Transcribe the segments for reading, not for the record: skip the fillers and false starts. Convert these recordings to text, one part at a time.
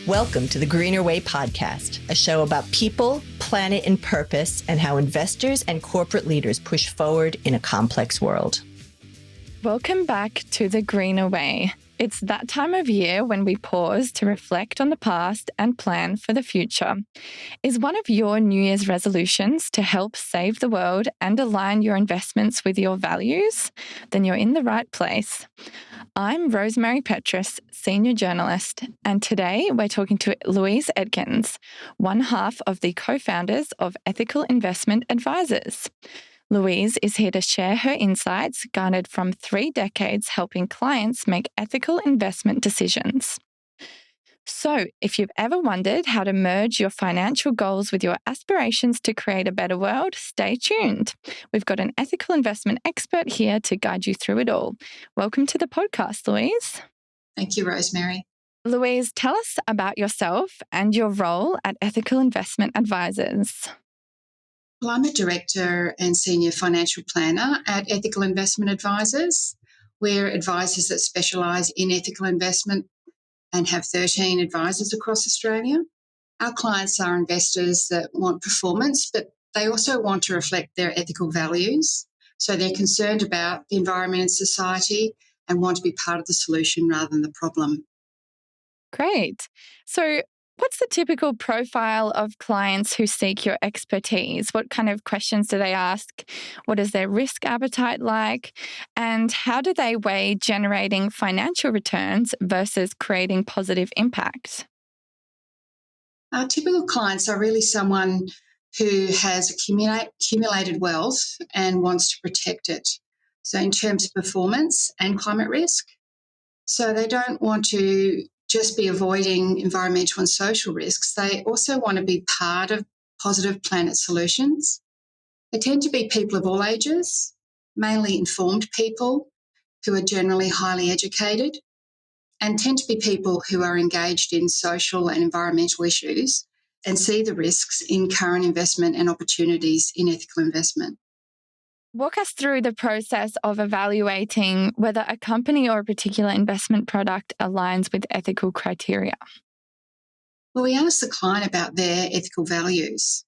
Welcome to the Greener Way podcast, a show about people, planet, and purpose, and how investors and corporate leaders push forward in a complex world. Welcome back to the Greener Way. It's that time of year when we pause to reflect on the past and plan for the future. Is one of your New Year's resolutions to help save the world and align your investments with your values? Then you're in the right place. I'm Rosemary Petrass, senior journalist, and today we're talking to Louise Edkins, one half of the co-founders of Ethical Investment Advisors. Louise is here to share her insights garnered from 3 decades helping clients make ethical investment decisions. So, if you've ever wondered how to merge your financial goals with your aspirations to create a better world, stay tuned. We've got an ethical investment expert here to guide you through it all. Welcome to the podcast, Louise. Thank you, Rosemary. Louise, tell us about yourself and your role at Ethical Investment Advisors. Well, I'm a director and senior financial planner at Ethical Investment Advisors. We're advisors that specialise in ethical investment and have 13 advisors across Australia. Our clients are investors that want performance, but they also want to reflect their ethical values. So they're concerned about the environment and society and want to be part of the solution rather than the problem. Great. So, what's the typical profile of clients who seek your expertise? What kind of questions do they ask? What is their risk appetite like? And how do they weigh generating financial returns versus creating positive impact? Our typical clients are really someone who has accumulated wealth and wants to protect it. So in terms of performance and climate risk. So they don't want to just be avoiding environmental and social risks. They also want to be part of positive planet solutions. They tend to be people of all ages, mainly informed people who are generally highly educated, and tend to be people who are engaged in social and environmental issues and see the risks in current investment and opportunities in ethical investment. Walk us through the process of evaluating whether a company or a particular investment product aligns with ethical criteria. Well, we ask the client about their ethical values,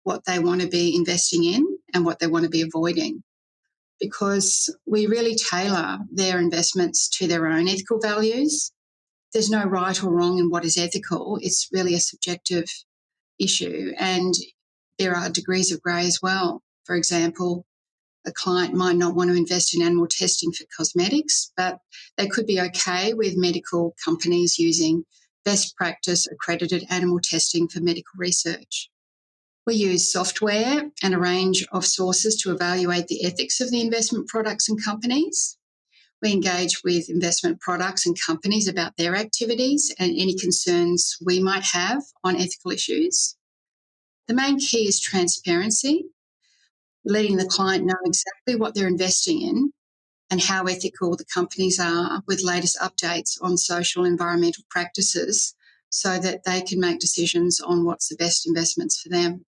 what they want to be investing in and what they want to be avoiding, because we really tailor their investments to their own ethical values. There's no right or wrong in what is ethical. It's really a subjective issue, and there are degrees of grey as well. For example, a client might not want to invest in animal testing for cosmetics, but they could be okay with medical companies using best practice accredited animal testing for medical research. We use software and a range of sources to evaluate the ethics of the investment products and companies. We engage with investment products and companies about their activities and any concerns we might have on ethical issues. The main key is transparency, letting the client know exactly what they're investing in and how ethical the companies are with latest updates on social and environmental practices so that they can make decisions on what's the best investments for them.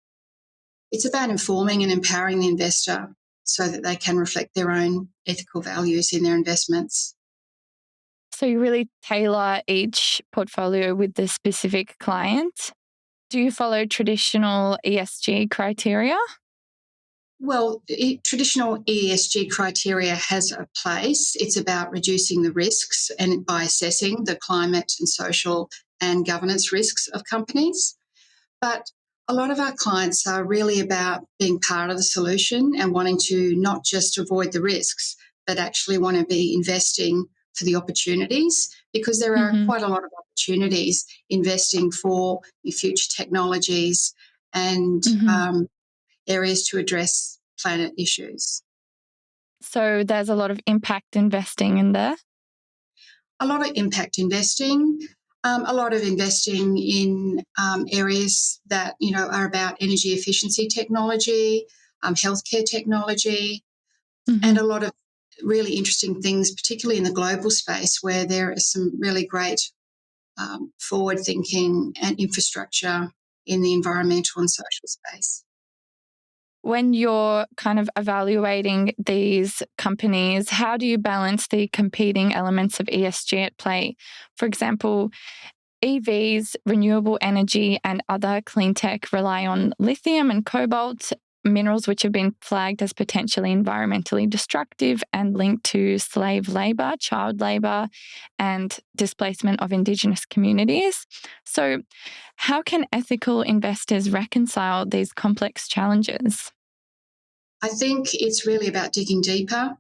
It's about informing and empowering the investor so that they can reflect their own ethical values in their investments. So you really tailor each portfolio with the specific client. Do you follow traditional ESG criteria? Well, traditional ESG criteria has a place. It's about reducing the risks and by assessing the climate and social and governance risks of companies. But a lot of our clients are really about being part of the solution and wanting to not just avoid the risks, but actually want to be investing for the opportunities, because there are quite a lot of opportunities investing for future technologies and areas to address planet issues. So there's a lot of impact investing in there? A lot of impact investing, a lot of investing in areas that, are about energy efficiency technology, healthcare technology, and a lot of really interesting things, particularly in the global space where there is some really great forward thinking and infrastructure in the environmental and social space. When you're kind of evaluating these companies, how do you balance the competing elements of ESG at play? For example, EVs, renewable energy, and other clean tech rely on lithium and cobalt, minerals which have been flagged as potentially environmentally destructive and linked to slave labour, child labour, and displacement of Indigenous communities. So, how can ethical investors reconcile these complex challenges? I think it's really about digging deeper.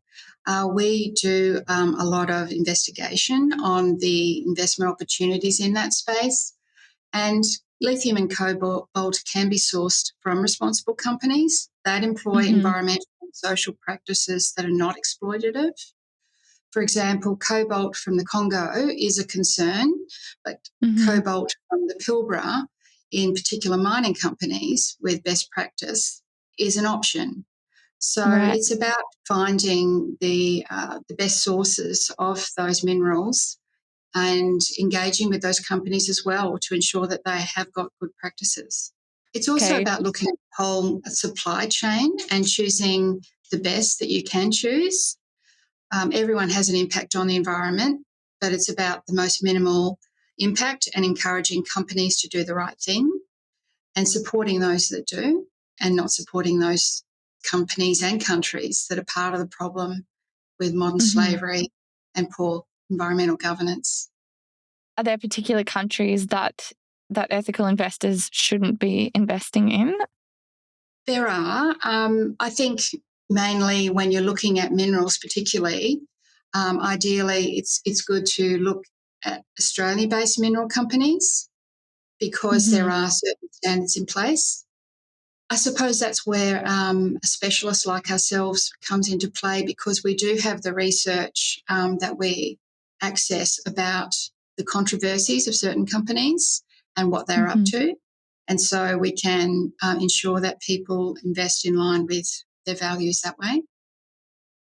We do a lot of investigation on the investment opportunities in that space, and lithium and cobalt can be sourced from responsible companies that employ environmental and social practices that are not exploitative. For example, cobalt from the Congo is a concern, but cobalt from the Pilbara in particular mining companies with best practice is an option. So Right. it's about finding the best sources of those minerals and engaging with those companies as well to ensure that they have got good practices. It's also Okay. about looking at the whole supply chain and choosing the best that you can choose. Everyone has an impact on the environment, but it's about the most minimal impact and encouraging companies to do the right thing and supporting those that do and not supporting those companies and countries that are part of the problem with modern slavery and poor environmental governance. Are there particular countries that ethical investors shouldn't be investing in? There are. I think mainly when you're looking at minerals particularly, ideally it's good to look at Australian-based mineral companies because there are certain standards in place. I suppose that's where a specialist like ourselves comes into play because we do have the research that we access about the controversies of certain companies and what they're up to. And so we can ensure that people invest in line with their values that way.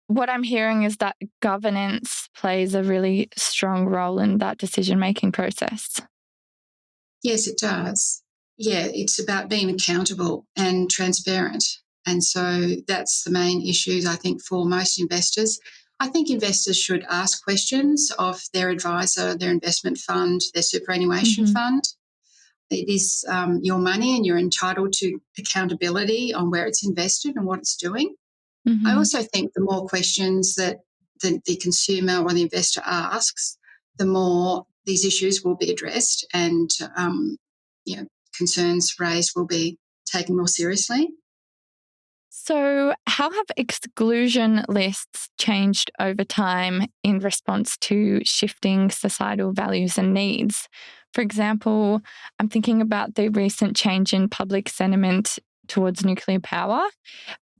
What I'm hearing is that governance plays a really strong role in that decision-making process. Yes, it does. Yeah, it's about being accountable and transparent. And so that's the main issues, I think, for most investors. I think investors should ask questions of their advisor, their investment fund, their superannuation fund. It is your money and you're entitled to accountability on where it's invested and what it's doing. I also think the more questions that the consumer or the investor asks, the more these issues will be addressed and concerns raised will be taken more seriously. So, how have exclusion lists changed over time in response to shifting societal values and needs? For example, I'm thinking about the recent change in public sentiment towards nuclear power.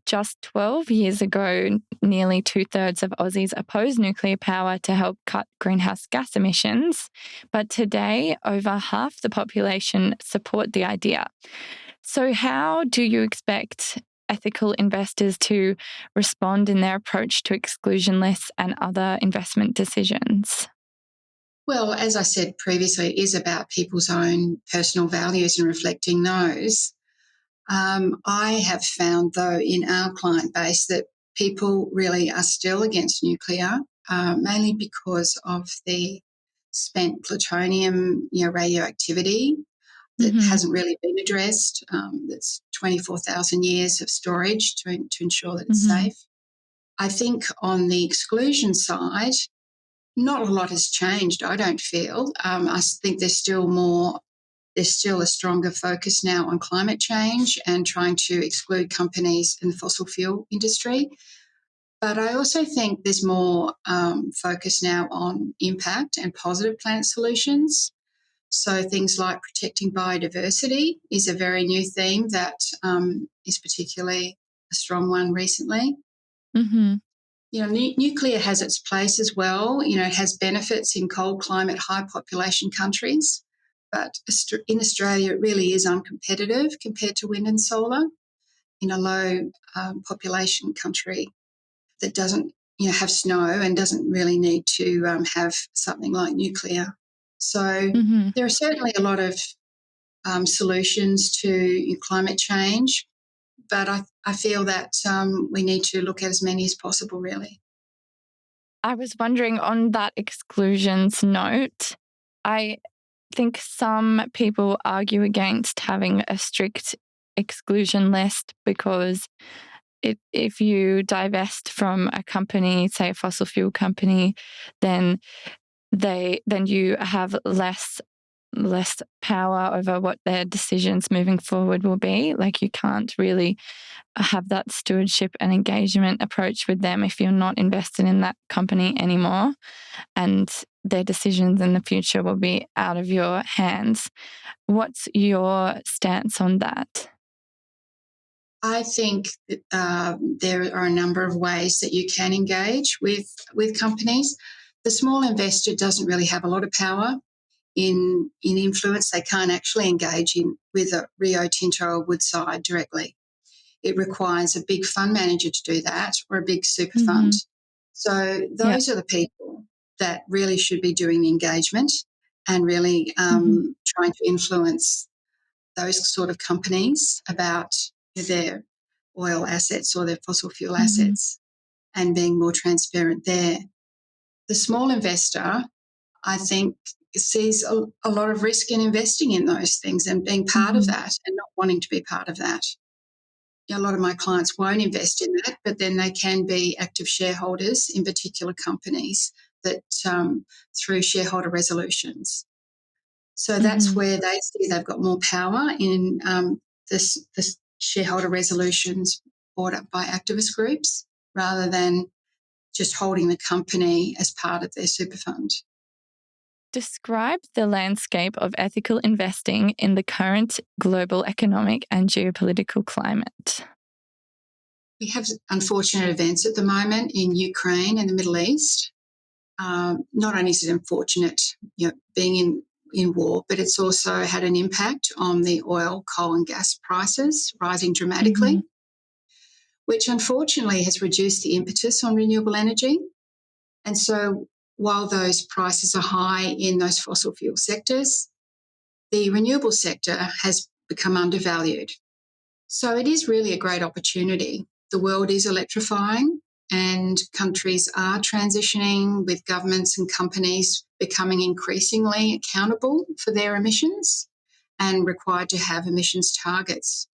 Just 12 years ago, nearly two-thirds of Aussies opposed nuclear power to help cut greenhouse gas emissions. But today, over half the population support the idea. So, how do you expect ethical investors to respond in their approach to exclusion lists and other investment decisions? Well, as I said previously, it is about people's own personal values and reflecting those. I have found, though, in our client base that people really are still against nuclear, mainly because of the spent plutonium, radioactivity that hasn't really been addressed. That's 24,000 years of storage to ensure that it's safe. I think on the exclusion side, not a lot has changed, I don't feel. I think there's still a stronger focus now on climate change and trying to exclude companies in the fossil fuel industry. But I also think there's more focus now on impact and positive planet solutions. So things like protecting biodiversity is a very new theme that is particularly a strong one recently. Nuclear has its place as well. It has benefits in cold climate, high population countries. But in Australia, it really is uncompetitive compared to wind and solar in a low population country that doesn't have snow and doesn't really need to have something like nuclear. So there are certainly a lot of solutions to climate change, but I feel that we need to look at as many as possible, really. I was wondering on that exclusions note, I think some people argue against having a strict exclusion list because if you divest from a company, say a fossil fuel company, then you have less power over what their decisions moving forward will be. Like, you can't really have that stewardship and engagement approach with them if you're not invested in that company anymore, and their decisions in the future will be out of your hands. What's your stance on that? I think there are a number of ways that you can engage with companies. The small investor doesn't really have a lot of power in influence. They can't actually engage with a Rio Tinto or Woodside directly. It requires a big fund manager to do that, or a big super fund. So those are the people that really should be doing the engagement and really trying to influence those sort of companies about their oil assets or their fossil fuel assets, and being more transparent there. The small investor, I think, sees a lot of risk in investing in those things and being part of that and not wanting to be part of that. A lot of my clients won't invest in that, but then they can be active shareholders in particular companies that through shareholder resolutions. So that's where they see they've got more power in this shareholder resolutions brought up by activist groups, rather than just holding the company as part of their super fund. Describe the landscape of ethical investing in the current global economic and geopolitical climate. We have unfortunate events at the moment in Ukraine and the Middle East. Not only is it unfortunate, being in war, but it's also had an impact on the oil, coal and gas prices rising dramatically, which unfortunately has reduced the impetus on renewable energy. And so while those prices are high in those fossil fuel sectors, the renewable sector has become undervalued. So it is really a great opportunity. The world is electrifying and countries are transitioning, with governments and companies becoming increasingly accountable for their emissions and required to have emissions targets.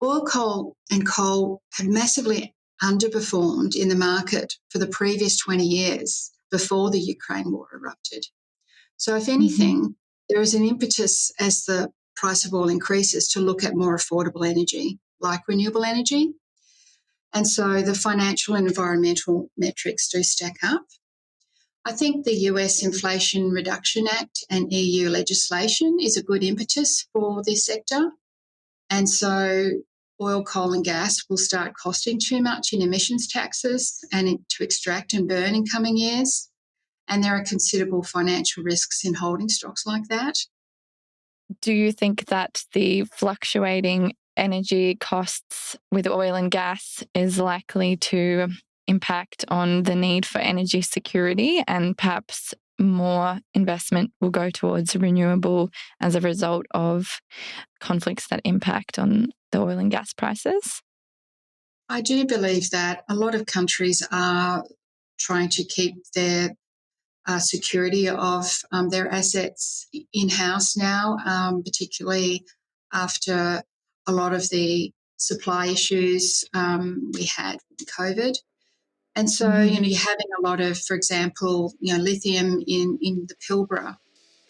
Oil, coal and coal had massively underperformed in the market for the previous 20 years before the Ukraine war erupted. So if anything, there is an impetus as the price of oil increases to look at more affordable energy, like renewable energy. And so the financial and environmental metrics do stack up. I think the US Inflation Reduction Act and EU legislation is a good impetus for this sector. And so oil, coal and gas will start costing too much in emissions taxes and to extract and burn in coming years. And there are considerable financial risks in holding stocks like that. Do you think that the fluctuating energy costs with oil and gas is likely to impact on the need for energy security, and perhaps more investment will go towards renewable as a result of conflicts that impact on the oil and gas prices? I do believe that a lot of countries are trying to keep their security of their assets in-house now, particularly after a lot of the supply issues we had with COVID. And so, you're having a lot of, for example, lithium in the Pilbara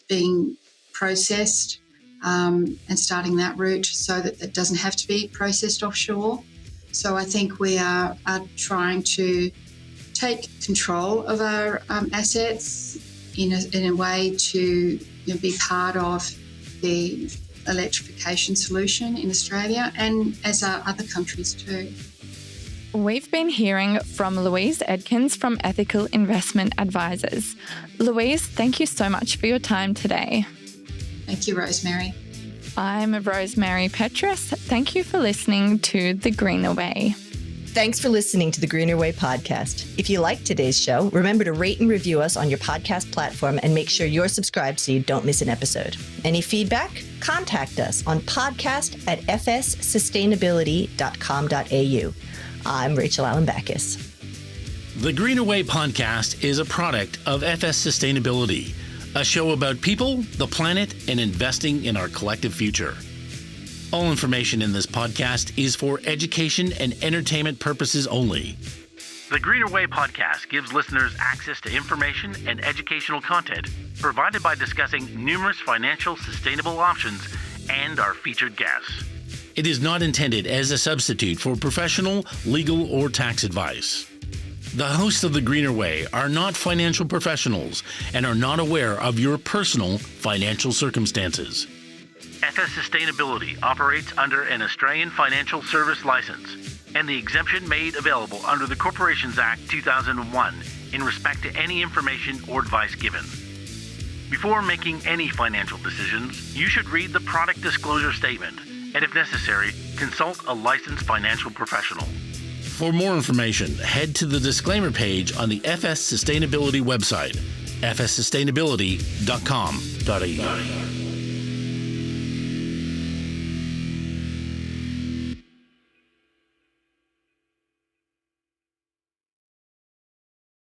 being processed and starting that route so that it doesn't have to be processed offshore. So I think we are trying to take control of our assets in a way to be part of the electrification solution in Australia, and as are other countries too. We've been hearing from Louise Edkins from Ethical Investment Advisors. Louise, thank you so much for your time today. Thank you, Rosemary. I'm Rosemary Petrass. Thank you for listening to The Greener Way. Thanks for listening to the Greener Way podcast. If you liked today's show, remember to rate and review us on your podcast platform and make sure you're subscribed so you don't miss an episode. Any feedback? Contact us on podcast@fssustainability.com.au. I'm Rachel Allen Backus. The Greener Way podcast is a product of FS Sustainability, a show about people, the planet, and investing in our collective future. All information in this podcast is for education and entertainment purposes only. The Greener Way podcast gives listeners access to information and educational content provided by discussing numerous financial sustainable options and our featured guests. It is not intended as a substitute for professional, legal, or tax advice. The hosts of The Greener Way are not financial professionals and are not aware of your personal financial circumstances. FS Sustainability operates under an Australian Financial Service License and the exemption made available under the Corporations Act 2001 in respect to any information or advice given. Before making any financial decisions, you should read the product disclosure statement and, if necessary, consult a licensed financial professional. For more information, head to the disclaimer page on the FS Sustainability website, fssustainability.com.au.